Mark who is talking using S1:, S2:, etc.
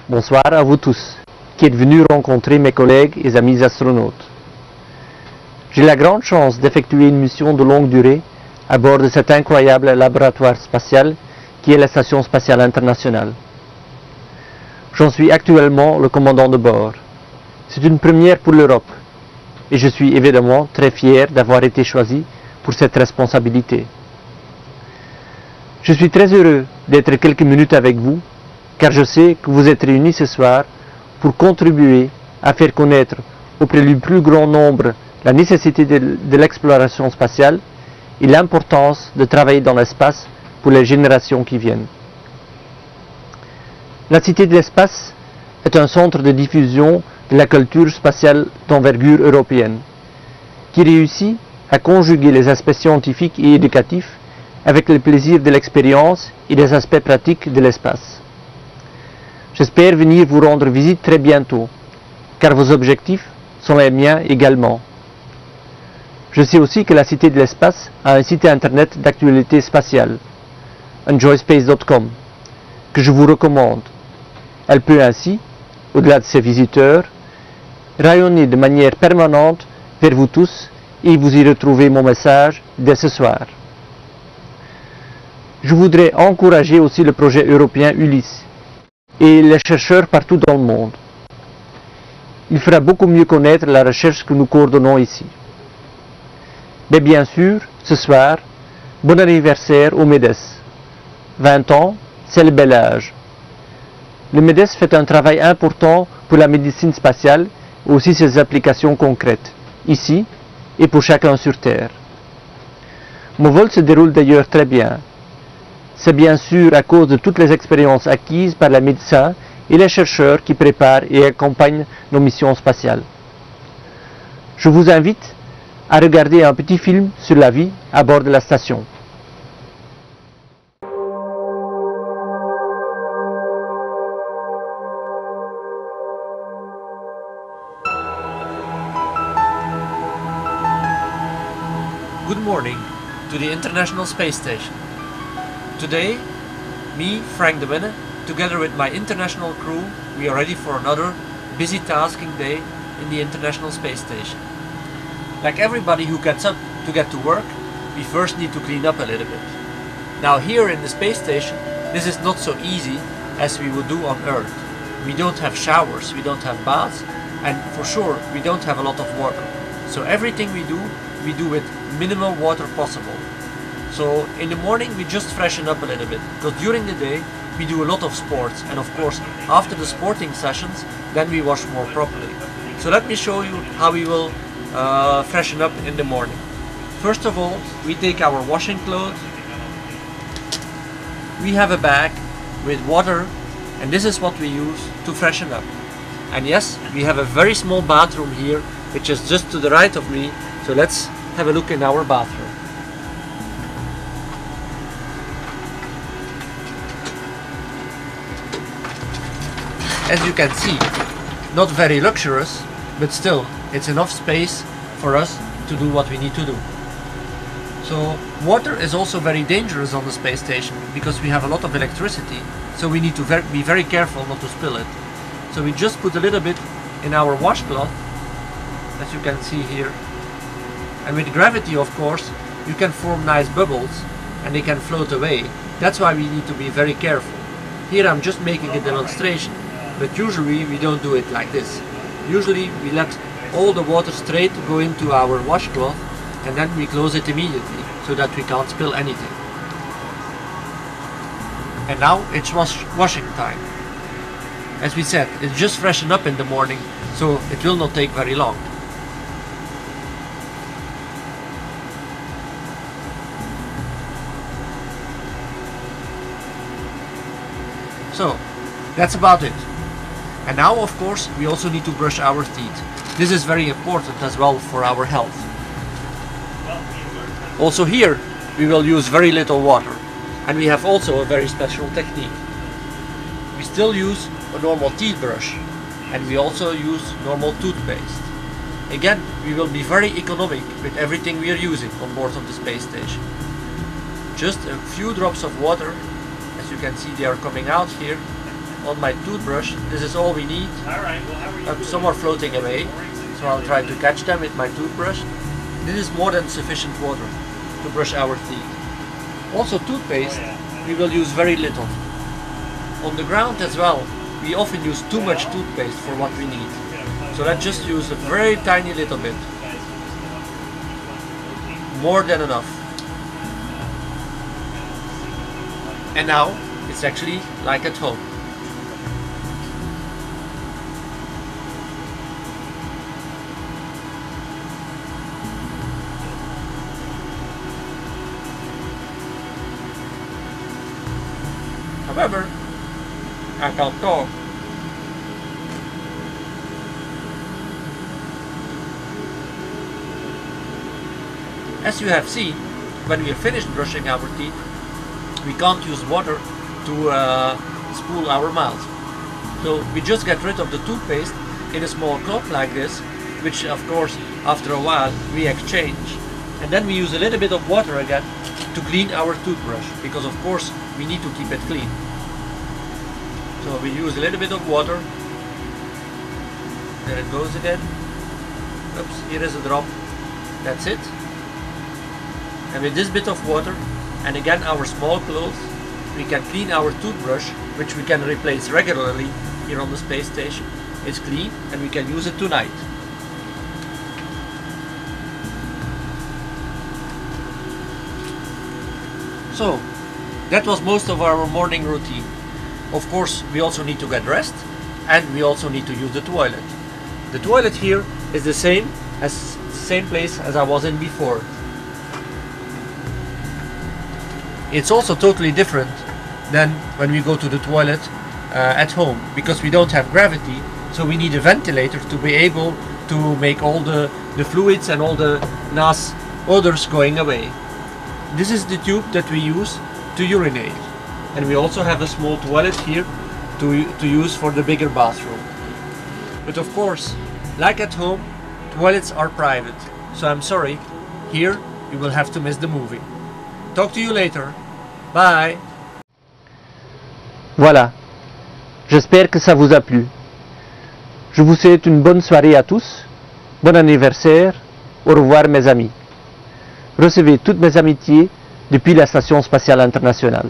S1: Bonsoir à vous tous qui êtes venus rencontrer mes collègues et amis astronautes. J'ai la grande chance d'effectuer une mission de longue durée à bord de cet incroyable laboratoire spatial qui est la Station spatiale internationale. J'en suis actuellement le commandant de bord. C'est une première pour l'Europe et je suis évidemment très fier d'avoir été choisi pour cette responsabilité. Je suis très heureux d'être quelques minutes avec vous car je sais que vous êtes réunis ce soir pour contribuer à faire connaître auprès du plus grand nombre la nécessité de l'exploration spatiale et l'importance de travailler dans l'espace pour les générations qui viennent. La Cité de l'espace est un centre de diffusion de la culture spatiale d'envergure européenne, qui réussit à conjuguer les aspects scientifiques et éducatifs avec le plaisir de l'expérience et des aspects pratiques de l'espace. J'espère venir vous rendre visite très bientôt, car vos objectifs sont les miens également. Je sais aussi que la Cité de l'espace a un site internet d'actualité spatiale, enjoyspace.com, que je vous recommande. Elle peut ainsi, au-delà de ses visiteurs, rayonner de manière permanente vers vous tous et vous y retrouvez mon message dès ce soir. Je voudrais encourager aussi le projet européen Ulysse et les chercheurs partout dans le monde. Il fera beaucoup mieux connaître la recherche que nous coordonnons ici. Mais bien sûr, ce soir, bon anniversaire au MEDES. 20 ans, c'est le bel âge. Le MEDES fait un travail important pour la médecine spatiale et aussi ses applications concrètes, ici et pour chacun sur Terre. Mon vol se déroule d'ailleurs très bien. C'est bien sûr à cause de toutes les expériences acquises par les médecins et les chercheurs qui préparent et accompagnent nos missions spatiales. Je vous invite à regarder un petit film sur la vie à bord de la station.
S2: Good morning to the International Space Station. Today, me, Domaine, together with my international crew, we are ready for another busy tasking day in the International Space Station. Like everybody who gets up to get to work, we first need to clean up a little bit. Now here in the space station, this is not so easy as we would do on Earth. We don't have showers, we don't have baths, and for sure we don't have a lot of water. So everything we do with minimal water possible. So in the morning we just freshen up a little bit, because during the day we do a lot of sports, and of course after the sporting sessions then we wash more properly. So let me show you how we will freshen up in the morning. First of all, we take our washing clothes. We have a bag with water, and this is what we use to freshen up. And yes, we have a very small bathroom here, which is just to the right of me. So let's have a look in our bathroom. As you can see, not very luxurious, but still it's enough space for us to do what we need to do. So water is also very dangerous on the space station because we have a lot of electricity, so we need to be very careful not to spill it. So we just put a little bit in our washcloth, as you can see here, and with gravity of course you can form nice bubbles and they can float away. That's why we need to be very careful. Here I'm just making a demonstration, but usually we don't do it like this. Usually we let all the water straight go into our washcloth and then we close it immediately so that we can't spill anything. And now it's washing time. As we said, it's just freshen up in the morning, so it will not take very long. So that's about it. And now of course we also need to brush our teeth. This is very important as well for our health. Also here we will use very little water, and we have also a very special technique. We still use a normal teeth brush, and we also use normal toothpaste. Again, we will be very economic with everything we are using on board of the space station. Just a few drops of water, as you can see they are coming out here, on my toothbrush. This is all we need. Some are floating away, so I'll try to catch them with my toothbrush. This is more than sufficient water to brush our teeth. Also toothpaste, we will use very little. On the ground as well, we often use too much toothpaste for what we need. So let's just use a very tiny little bit. More than enough. And now, it's actually like at home. However, I can't talk. As you have seen, when we have finished brushing our teeth, we can't use water to spool our mouth. So we just get rid of the toothpaste in a small cloth like this, which of course after a while we exchange. And then we use a little bit of water again to clean our toothbrush, because of course we need to keep it clean. So we use a little bit of water. There it goes again. Oops, here is a drop. That's it. And with this bit of water, and again our small clothes, we can clean our toothbrush, which we can replace regularly here on the space station. It's clean and we can use it tonight. So, that was most of our morning routine. Of course, we also need to get dressed, and we also need to use the toilet. The toilet here is the same place as I was in before. It's also totally different than when we go to the toilet at home, because we don't have gravity, so we need a ventilator to be able to make all the fluids and all the nasty odors going away. This is the tube that we use to urinate, and we also have a small toilet here to use for the bigger bathroom. But of course, like at home, toilets are private, so I'm sorry, here you will have to miss the movie. Talk to you later. Bye.
S1: Voilà, j'espère que ça vous a plu. Je vous souhaite une bonne soirée à tous, bon anniversaire, au revoir mes amis. Recevez toutes mes amitiés depuis la Station Spatiale Internationale.